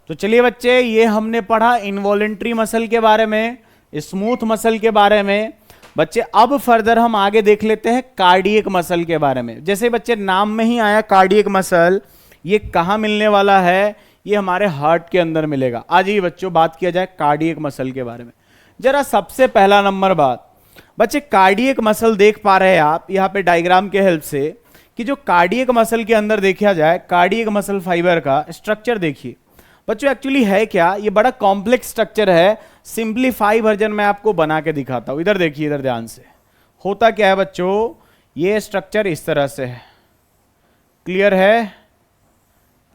तो चलिए बच्चे, ये हमने पढ़ा इनवॉलेंट्री मसल के बारे में, स्मूथ मसल के बारे में। बच्चे अब फर्दर हम आगे देख लेते हैं कार्डियक मसल के बारे में। जैसे बच्चे नाम में ही आया कार्डियक मसल, ये कहाँ मिलने वाला है, ये हमारे हार्ट के अंदर मिलेगा। आज ही बच्चों बात किया जाए कार्डियक मसल के बारे में। जरा सबसे पहला नंबर बात, बच्चे कार्डियक मसल देख पा रहे हैं आप यहाँ पे डायग्राम के हेल्प से, कि जो कार्डियक मसल के अंदर देखा जाए, कार्डियक मसल फाइबर का स्ट्रक्चर देखिए बच्चों, एक्चुअली है क्या, ये बड़ा कॉम्प्लेक्स स्ट्रक्चर है। सिंप्लीफाई वर्जन में आपको बना के दिखाता हूं, इधर देखिए, इधर ध्यान से। होता क्या है बच्चों, ये स्ट्रक्चर इस तरह से है। क्लियर है,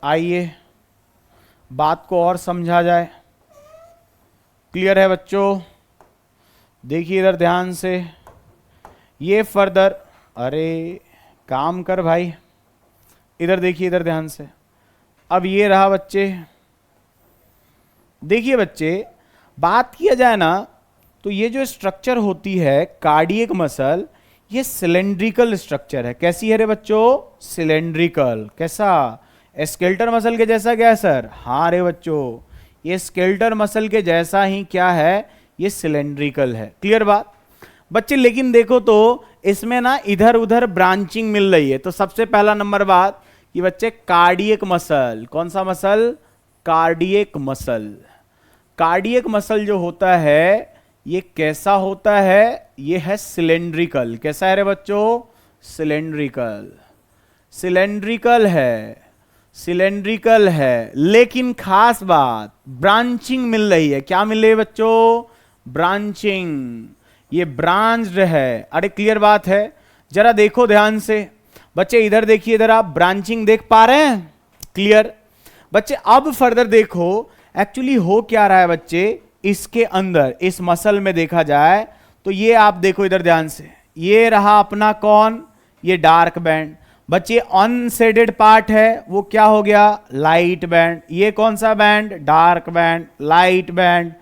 आइए बात को और समझा जाए। क्लियर है बच्चों, देखिए इधर ध्यान से, ये फर्दर, अरे काम कर भाई, इधर देखिए, इधर ध्यान से। अब ये रहा बच्चे, देखिए बच्चे, बात किया जाए ना, तो ये जो स्ट्रक्चर होती है कार्डियक मसल, ये सिलेंड्रिकल स्ट्रक्चर है। कैसी है रे बच्चों, सिलेंड्रिकल। कैसा, स्केलेटल मसल के जैसा क्या है सर, हाँ रे बच्चों, ये स्केलेटल मसल के जैसा ही क्या है, ये सिलेंड्रिकल है। क्लियर बात बच्चे। लेकिन देखो तो इसमें ना इधर उधर ब्रांचिंग मिल रही है। तो सबसे पहला नंबर बात कि बच्चे कार्डियक मसल, कौन सा muscle, cardiac muscle. Cardiac muscle जो होता है ये कैसा होता है, ये है सिलेंड्रिकल। कैसा है रे बच्चों, सिलेंड्रिकल, सिलेंड्रिकल है, सिलेंड्रिकल है। लेकिन खास बात, ब्रांचिंग मिल रही है। क्या मिल रही है बच्चों, ब्रांचिंग, ये ब्रांच्ड है। अरे क्लियर बात है, जरा देखो ध्यान से बच्चे, इधर देखिए, इधर आप ब्रांचिंग देख पा रहे हैं। क्लियर बच्चे। अब फर्दर देखो एक्चुअली हो क्या रहा है बच्चे, इसके अंदर इस मसल में देखा जाए तो ये आप देखो इधर ध्यान से, ये रहा अपना कौन, ये डार्क बैंड। बच्चे अनशेडेड पार्ट है वो क्या हो गया, लाइट बैंड। ये कौन सा band, dark band, light band.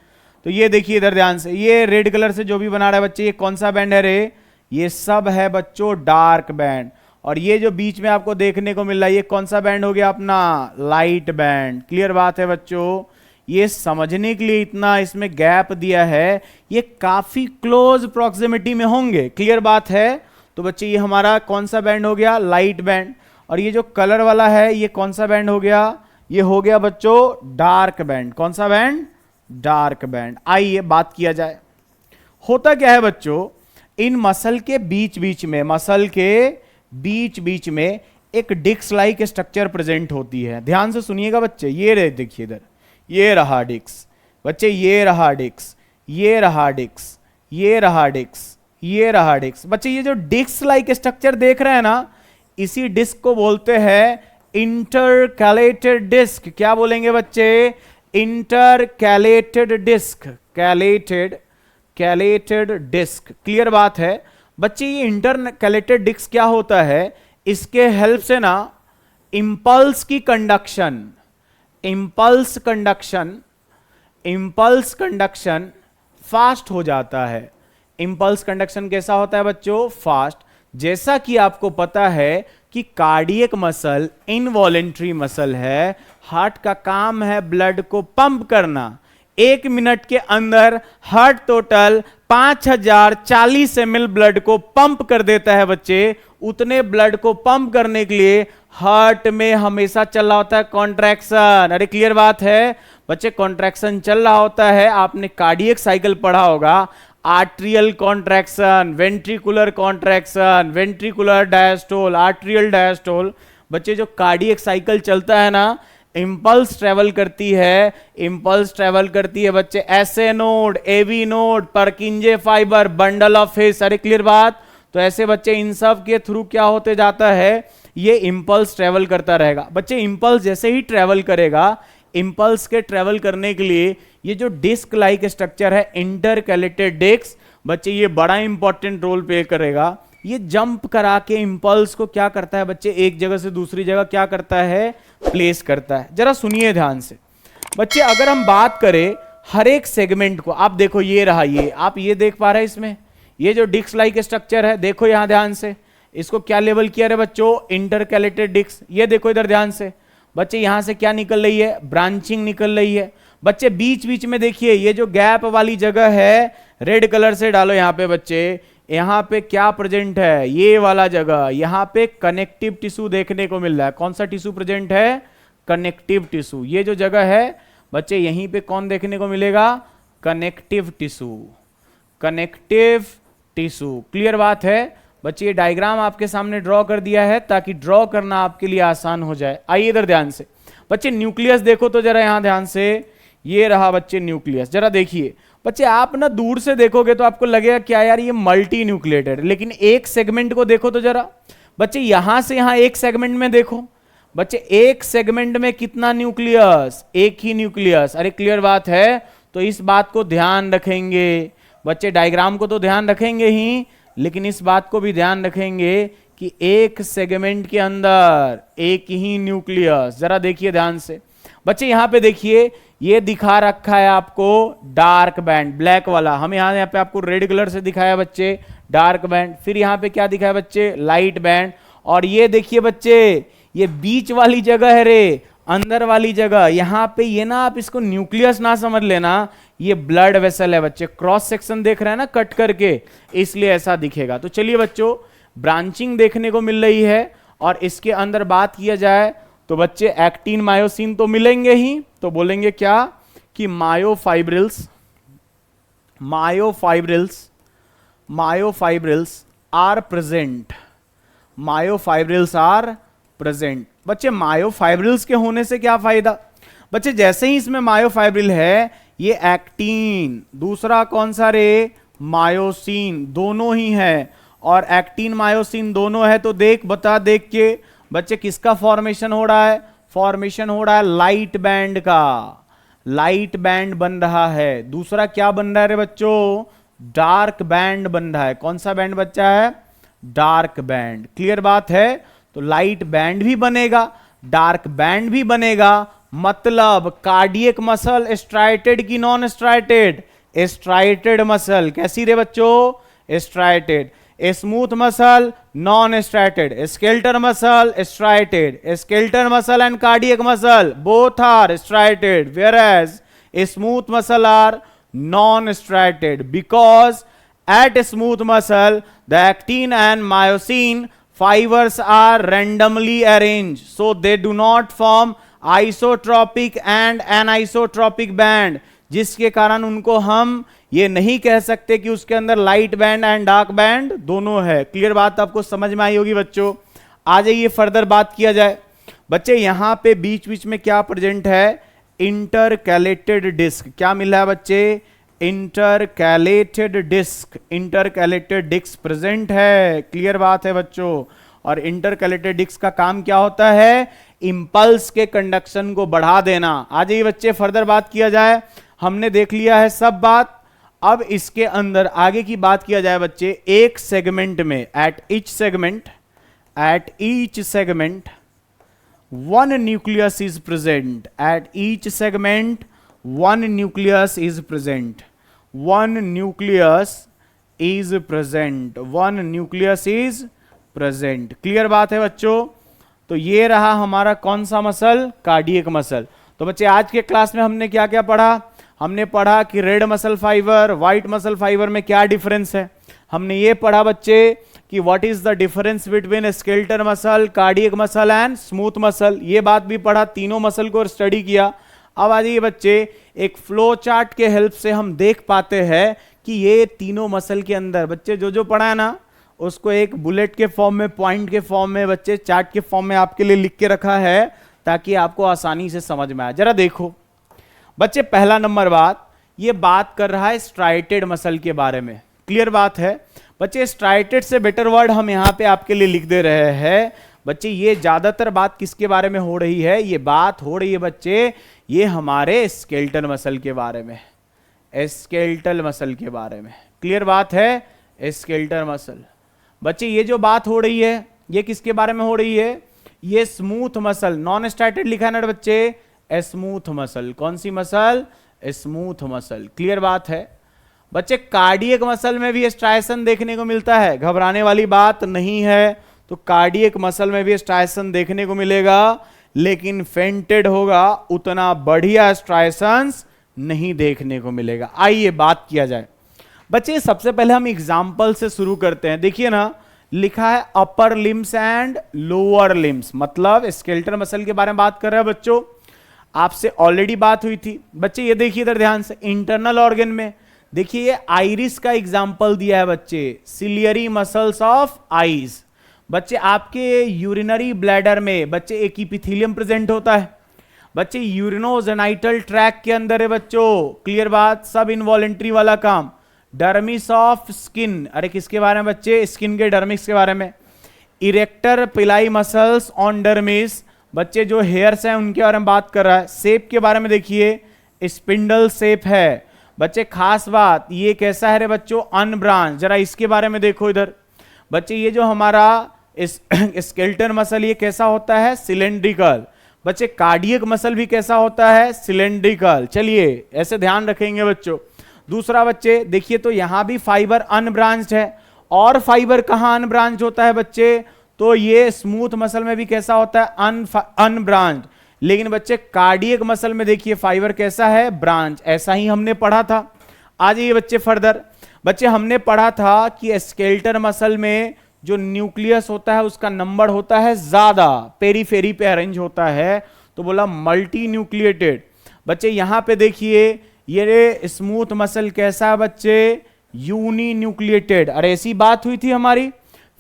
तो ये देखिए इधर ध्यान से, ये रेड कलर से जो भी बना रहा है बच्चे, ये कौन सा बैंड है रे, ये सब है बच्चों डार्क बैंड। और ये जो बीच में आपको देखने को मिल रहा है, ये कौन सा बैंड हो गया अपना, लाइट बैंड। क्लियर बात है बच्चों, ये समझने के लिए इतना इसमें गैप दिया है, ये काफी क्लोज प्रॉक्सिमिटी में होंगे। क्लियर बात है। तो बच्चे ये हमारा कौन सा बैंड हो गया, लाइट बैंड। और ये जो कलर वाला है ये कौन सा बैंड हो गया, ये हो गया बच्चों डार्क बैंड। कौन सा बैंड, डार्क बैंड। आइए बात किया जाए, होता क्या है बच्चों, इन मसल के बीच बीच में, मसल के बीच बीच में एक डिस्क लाइक स्ट्रक्चर प्रेजेंट होती है। ध्यान से सुनिएगा बच्चे, ये रहे देखिए इधर, ये रहा डिस्क बच्चे, ये रहा डिस्क, ये रहा डिस्क, ये रहा डिस्क, ये रहा डिस्क। बच्चे ये जो डिस्क लाइक स्ट्रक्चर देख रहे हैं ना, इसी डिस्क को बोलते हैं इंटरकैलेटेड डिस्क। क्या बोलेंगे बच्चे, इंटरकैलेटेड डिस्क, कैलेटेड, कैलेटेड डिस्क। क्लियर बात है बच्चे। ये इंटरकैलेटेड डिस्क क्या होता है, इसके हेल्प से ना इंपल्स की conduction, impulse conduction, impulse conduction fast हो जाता है। इंपल्स कंडक्शन कैसा होता है बच्चों? फास्ट। जैसा कि आपको पता है कि कार्डियक मसल इनवॉलेंट्री मसल है, हार्ट का काम है ब्लड को पंप करना। 1 मिनट के अंदर हार्ट टोटल 5040 ml ब्लड को पंप कर देता है बच्चे। उतने ब्लड को पंप करने के लिए हार्ट में हमेशा चल रहा होता है कॉन्ट्रैक्शन। अरे क्लियर बात है बच्चे, कॉन्ट्रैक्शन चल रहा होता है। आपने कार्डियक साइकिल पढ़ा होगा, atrial contraction, ventricular contraction, ventricular diastole, atrial diastole. बच्चे जो कार्डियक साइकिल चलता है ना, इंपल्स ट्रेवल करती है, इंपल्स ट्रेवल करती है बच्चे SA node, AV node, Purkinje fibre, bundle of His. अरे क्लियर बात? तो ऐसे बच्चे इन सब के थ्रू क्या होते जाता है, ये इंपल्स ट्रेवल करता रहेगा। बच्चे इंपल्स जैसे ही ट्रेवल करेगा, इंपल्स के ट्रेवल करने के लिए ये जो डिस्क लाइक स्ट्रक्चर है इंटरकैलेटेड डिस्क, बच्चे ये बड़ा इंपॉर्टेंट रोल प्ले करेगा। ये जंप करा के इंपल्स को क्या करता है बच्चे, एक जगह से दूसरी जगह क्या करता है, प्लेस करता है। जरा सुनिए ध्यान से बच्चे, अगर हम बात करें हर एक सेगमेंट को, आप देखो ये रहा, ये आप ये देख पा रहे हैं इसमें, ये जो डिस्क लाइक स्ट्रक्चर है, देखो यहां ध्यान से, इसको क्या लेबल किया रे बच्चों, इंटरकैलेटेड डिस्क। ये देखो इधर ध्यान से बच्चे, यहां से क्या निकल रही है, ब्रांचिंग निकल रही है। बच्चे बीच बीच में देखिए ये जो गैप वाली जगह है, रेड कलर से डालो यहां पे बच्चे, यहां पे क्या प्रेजेंट है, ये वाला जगह, यहां पे कनेक्टिव टिश्यू देखने को मिल रहा है। कौन सा टिश्यू प्रेजेंट है, कनेक्टिव टिश्यू। ये जो जगह है बच्चे, यहीं पे कौन देखने को मिलेगा, connective tissue, connective tissue. Clear बात है बच्चे? ये डायग्राम आपके सामने ड्रॉ कर दिया है ताकि ड्रॉ करना आपके लिए आसान हो जाए। आइए इधर ध्यान से बच्चे, न्यूक्लियस देखो तो जरा यहां ध्यान से, ये रहा बच्चे न्यूक्लियस। जरा देखिए बच्चे, आप ना दूर से देखोगे तो आपको लगेगा क्या यार ये मल्टी न्यूक्लिएटेड, लेकिन एक सेगमेंट को देखो तो जरा बच्चे, यहां से यहां एक सेगमेंट में देखो बच्चे, एक सेगमेंट में कितना न्यूक्लियस, एक ही न्यूक्लियस। अरे क्लियर बात है? तो इस बात को ध्यान रखेंगे बच्चे, डायग्राम को तो ध्यान रखेंगे ही, लेकिन इस बात को भी ध्यान रखेंगे कि एक सेगमेंट के अंदर एक ही न्यूक्लियस। जरा देखिए ध्यान से बच्चे, यहां पे देखिए ये दिखा रखा है आपको डार्क बैंड, ब्लैक वाला। हम यहां पे आपको रेड कलर से दिखाया बच्चे डार्क बैंड, फिर यहां पे क्या दिखाया बच्चे, लाइट बैंड। और ये देखिए बच्चे, ये बीच वाली जगह है रे, अंदर वाली जगह, यहां पे ये ना आप इसको न्यूक्लियस ना समझ लेना, ये ब्लड वेसल है बच्चे। क्रॉस सेक्शन देख रहे हैं ना कट करके, इसलिए ऐसा दिखेगा। तो चलिए बच्चों, ब्रांचिंग देखने को मिल रही है, और इसके अंदर बात किया जाए तो बच्चे एक्टिन मायोसिन तो मिलेंगे ही, तो बोलेंगे क्या कि myofibrils, myofibrils, myofibrils are present, myofibrils are present. बच्चे मायोफाइब्रिल्स के होने से क्या फायदा बच्चे, जैसे ही इसमें मायोफाइब्रिल है, ये एक्टिन, दूसरा कौन सा रे, मायोसिन, दोनों ही है। और एक्टिन मायोसिन दोनों है तो देख, बता देख के बच्चे किसका फॉर्मेशन हो रहा है, फॉर्मेशन हो रहा है लाइट बैंड का, लाइट बैंड बन रहा है। दूसरा क्या बन रहा है रे बच्चों, डार्क बैंड बन रहा है। कौन सा बैंड बच्चा है, डार्क बैंड। क्लियर बात है? तो लाइट बैंड भी बनेगा, डार्क बैंड भी बनेगा, मतलब कार्डियक मसल स्ट्राइटेड की नॉन स्ट्राइटेड, स्ट्राइटेड मसल। कैसी रे बच्चों, striated. Smooth muscle non striated, skeletal muscle striated, skeletal muscle and cardiac muscle both are striated, whereas smooth muscle are non-striated because at smooth muscle the actin and myosin fibers are randomly arranged, so they do not form isotropic and anisotropic band, जिसके कारण उनको हम ये नहीं कह सकते कि उसके अंदर light band and dark band दोनों है। क्लियर बात आपको समझ में आई होगी बच्चों। आ जाइए फर्दर बात किया जाए बच्चे, यहां पे बीच बीच में क्या प्रेजेंट है, इंटरकैलेटेड डिस्क। क्या मिला है बच्चे, intercalated disc, intercalated disc present है। क्लियर बात है बच्चों। और इंटरकैलेटेड डिस्क का काम क्या होता है, इंपल्स के कंडक्शन को बढ़ा देना। आ जाइए बच्चे फर्दर बात किया जाए, हमने देख लिया है सब बात। अब इसके अंदर आगे की बात किया जाए बच्चे, एक सेगमेंट में at each segment one nucleus is present at each segment. One nucleus is present. One nucleus is present. One nucleus is present. Clear बात है बच्चों? तो ये रहा हमारा कौन सा मसल? Cardiac muscle. तो बच्चे आज के क्लास में हमने क्या क्या पढ़ा? हमने पढ़ा कि red muscle fibre, white muscle fibre में क्या डिफरेंस है। हमने ये पढ़ा बच्चे कि what is the difference between skeletal muscle, cardiac muscle and smooth muscle. ये बात भी पढ़ा, तीनों मसल को स्टडी किया। अब आ जाइए बच्चे, एक फ्लो चार्ट के हेल्प से हम देख पाते हैं कि ये तीनों मसल के अंदर बच्चे जो जो पढ़ा है ना, उसको एक बुलेट के फॉर्म में, पॉइंट के फॉर्म में, बच्चे चार्ट के फॉर्म में आपके लिए लिख के रखा है ताकि आपको आसानी से समझ में आए। जरा देखो बच्चे, पहला नंबर बात, ये बात कर रहा है स्ट्राइटेड मसल के बारे में। क्लियर बात है बच्चे? स्ट्राइटेड से बेटर वर्ड हम यहां पे आपके लिए लिख दे रहे हैं। बच्चे ये ज्यादातर बात किसके बारे में हो रही है? ये बात हो रही है बच्चे, ये हमारे स्केलेटल मसल के बारे में, स्केलेटल मसल के बारे में। क्लियर बात है? Skeletal muscle. बच्चे ये जो बात हो रही है, ये किसके बारे में हो रही है? ये स्मूथ मसल, नॉन स्टार्टेड लिखा है ना बच्चे, स्मूथ मसल। कौन सी मसल? Smooth muscle. क्लियर बात है बच्चे? कार्डियक मसल में भी स्ट्राइएशन देखने को मिलता है, घबराने वाली बात नहीं है। तो कार्डियक मसल में भी स्ट्राइएशन देखने को मिलेगा, लेकिन फेंटेड होगा, उतना बढ़िया स्ट्राइएशंस नहीं देखने को मिलेगा। आइए बात किया जाए बच्चे। सबसे पहले हम एग्जाम्पल से शुरू करते हैं। देखिए ना, लिखा है upper limbs and lower limbs, मतलब स्केलेटल मसल के बारे में बात कर रहे हैं बच्चों। आपसे ऑलरेडी बात हुई थी बच्चे। ये देखिए इधर ध्यान से, इंटरनल ऑर्गन में देखिए ये आइरिस का एग्जाम्पल दिया है बच्चे, सिलियरी मसल्स ऑफ आईज। बच्चे आपके यूरिनरी ब्लैडर में बच्चे एक इपिथेलियम प्रेजेंट होता है बच्चे, यूरिनोजेनाइटल ट्रैक के अंदर है बच्चों। क्लियर बात? सब इनवॉलेंट्री वाला काम। डर्मिस ऑफ स्किन, अरे किसके बारे में बच्चे? स्किन के डर्मिस के बारे में। इरेक्टर पिलाई मसल्स ऑन डर्मिस, बच्चे जो हेयर्स हैं उनके बारे में बात कर रहा है। शेप के बारे में देखिए, स्पिंडल शेप है बच्चे। खास बात, ये कैसा है रे बच्चों? अनब्रांच। जरा इसके बारे में देखो इधर बच्चे, ये जो हमारा स्केलेटल मसल, ये कैसा होता है? सिलेंड्रिकल। बच्चे कार्डियक मसल भी कैसा होता है? सिलेंड्रिकल। चलिए ऐसे ध्यान रखेंगे बच्चों। दूसरा बच्चे देखिए, तो यहां भी फाइबर अनब्रांच्ड है, और फाइबर कहां अनब्रांच होता है बच्चे? तो ये स्मूथ मसल में भी कैसा होता है? अनब्रांच्ड। लेकिन बच्चे कार्डियक मसल में देखिए फाइबर कैसा है? ब्रांच। ऐसा ही हमने पढ़ा था। आ जाइए बच्चे फर्दर। बच्चे हमने पढ़ा था कि स्केलेटल मसल में जो न्यूक्लियस होता है उसका नंबर होता है ज्यादा, पेरीफेरी पे अरेंज होता है, तो बोला मल्टी न्यूक्लिएटेड। बच्चे यहां पे देखिए, ये स्मूथ मसल कैसा है बच्चे? Uninucleated. अरे ऐसी बात हुई थी हमारी।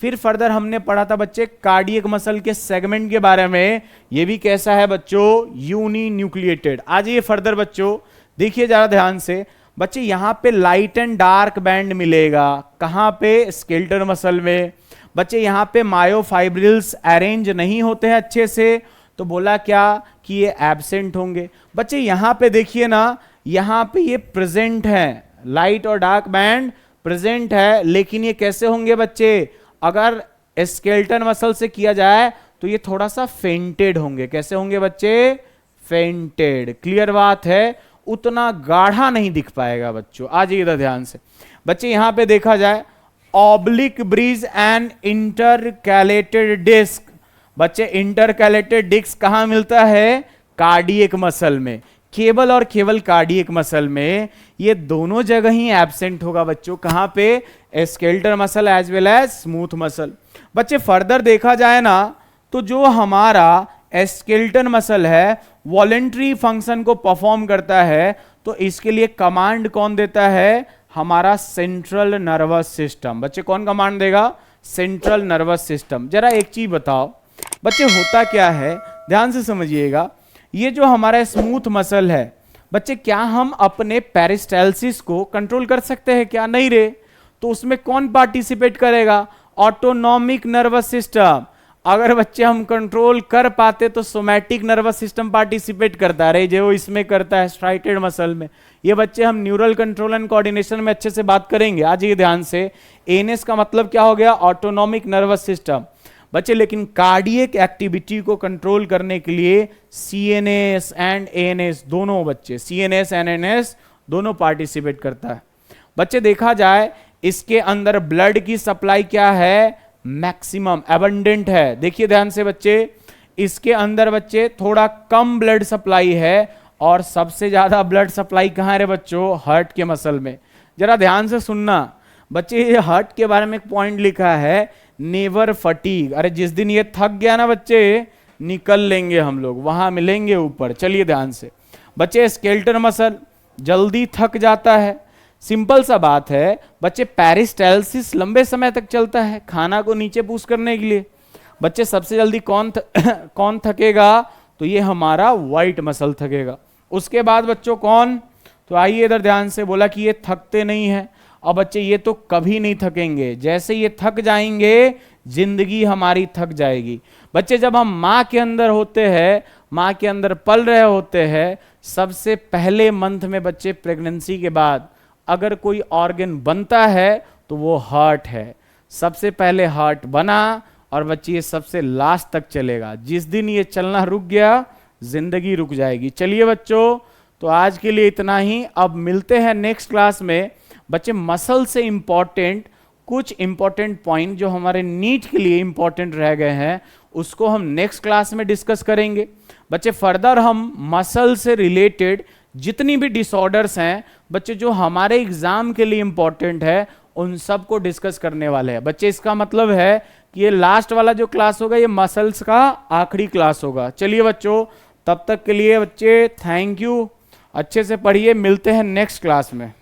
फिर फर्दर हमने पढ़ा था बच्चे कार्डियक मसल के सेगमेंट के बारे में, ये भी कैसा है बच्चों? Uninucleated. आज ये फर्दर बच्चों देखिए जरा ध्यान से बच्चे, यहां पे लाइट एंड डार्क बैंड मिलेगा। कहां पे? स्केलेटल मसल में। बच्चे यहां पे मायोफाइब्रिल्स अरेंज नहीं होते हैं अच्छे से, तो बोला क्या कि ये एब्सेंट होंगे। बच्चे यहां पे देखिए ना, यहां पे ये प्रेजेंट है, लाइट और डार्क बैंड प्रेजेंट है, लेकिन ये कैसे होंगे बच्चे? अगर स्केलेटल मसल से किया जाए तो ये थोड़ा सा फेंटेड होंगे। कैसे होंगे बच्चे? फेंटेड। क्लियर बात है? उतना गाढ़ा नहीं दिख पाएगा बच्चों। आ जाइए इधर ध्यान से बच्चे, यहां पे देखा जाए oblique bridge and intercalated disc. बच्चे इंटरकैलेटेड डिस्क कहां मिलता है? कार्डियक मसल में। केवल और केवल कार्डियक मसल में, ये दोनों जगह ही एब्सेंट होगा बच्चों। कहां पे? Skeletal muscle as well as smooth muscle. बच्चे फर्दर देखा जाए ना, तो जो हमारा स्केलेटल मसल है वॉलेंट्री फंक्शन को परफॉर्म करता है, तो इसके लिए कमांड कौन देता है? हमारा सेंट्रल नर्वस सिस्टम। बच्चे कौन कमांड देगा? Central nervous system. जरा एक चीज बताओ बच्चे, होता क्या है? ध्यान से समझिएगा। ये जो हमारा स्मूथ मसल है बच्चे, क्या हम अपने पेरिस्टालसिस को कंट्रोल कर सकते हैं क्या? नहीं रे। तो उसमें कौन पार्टिसिपेट करेगा? Autonomic nervous system. अगर बच्चे हम कंट्रोल कर पाते तो सोमैटिक नर्वस सिस्टम पार्टिसिपेट करता रहे, जो इसमें करता है स्ट्राइटेड मसल में। ये बच्चे हम न्यूरल कंट्रोल एंड कोऑर्डिनेशन में अच्छे से बात करेंगे। आज ये ध्यान से, एनएस का मतलब क्या हो गया? Autonomic nervous system. बच्चे लेकिन कार्डियक एक्टिविटी को कंट्रोल करने के लिए सीएनएस एंड एएनएस दोनों बच्चे, सीएनएस एंड एएनएस दोनों पार्टिसिपेट करता है। बच्चे देखा जाए इसके अंदर ब्लड की सप्लाई क्या है, मैक्सिमम एबंडेंट है। देखिए ध्यान से बच्चे, इसके अंदर बच्चे थोड़ा कम ब्लड सप्लाई है और सबसे ज्यादा ब्लड सप्लाई कहां है रे बच्चों, हार्ट के मसल में। जरा ध्यान से सुनना बच्चे, ये हार्ट के बारे में एक पॉइंट लिखा है, नेवर फटीग। अरे जिस दिन ये थक गया ना बच्चे, निकल लेंगे हम लोग, वहां मिलेंगे ऊपर। चलिए ध्यान से बच्चे, स्केलेटल मसल जल्दी थक जाता है। सिंपल सा बात है बच्चे, पेरिस्टालसिस लंबे समय तक चलता है खाना को नीचे पुश करने के लिए। बच्चे सबसे जल्दी कौन थकेगा, तो ये हमारा व्हाइट मसल थकेगा। उसके बाद बच्चों कौन, तो आइए इधर ध्यान से, बोला कि ये थकते नहीं है। और बच्चे ये तो कभी नहीं थकेंगे, जैसे ये थक जाएंगे जिंदगी हमारी थक जाएगी। बच्चे जब हम माँ के अंदर होते हैं, माँ के अंदर पल रहे होते हैं, सबसे पहले मंथ में बच्चे प्रेगनेंसी के बाद अगर कोई ऑर्गन बनता है तो वो हार्ट है। सबसे पहले हार्ट बना और बच्चे ये सबसे लास्ट तक चलेगा। जिस दिन ये चलना रुक गया, जिंदगी रुक जाएगी। चलिए बच्चों, तो आज के लिए इतना ही। अब मिलते हैं नेक्स्ट क्लास में। बच्चे मसल से इंपॉर्टेंट कुछ इंपॉर्टेंट पॉइंट जो हमारे नीट के लिए इंपॉर्टेंट रह गए हैं, उसको हम नेक्स्ट क्लास में डिस्कस करेंगे। बच्चे फर्दर हम मसल से रिलेटेड जितनी भी डिसऑर्डर्स हैं बच्चे, जो हमारे एग्जाम के लिए इंपॉर्टेंट है, उन सब को डिस्कस करने वाले हैं। बच्चे इसका मतलब है कि ये लास्ट वाला जो क्लास होगा, ये मसल्स का आखिरी क्लास होगा। चलिए बच्चों, तब तक के लिए बच्चे थैंक यू, अच्छे से पढ़िए, मिलते हैं नेक्स्ट क्लास में।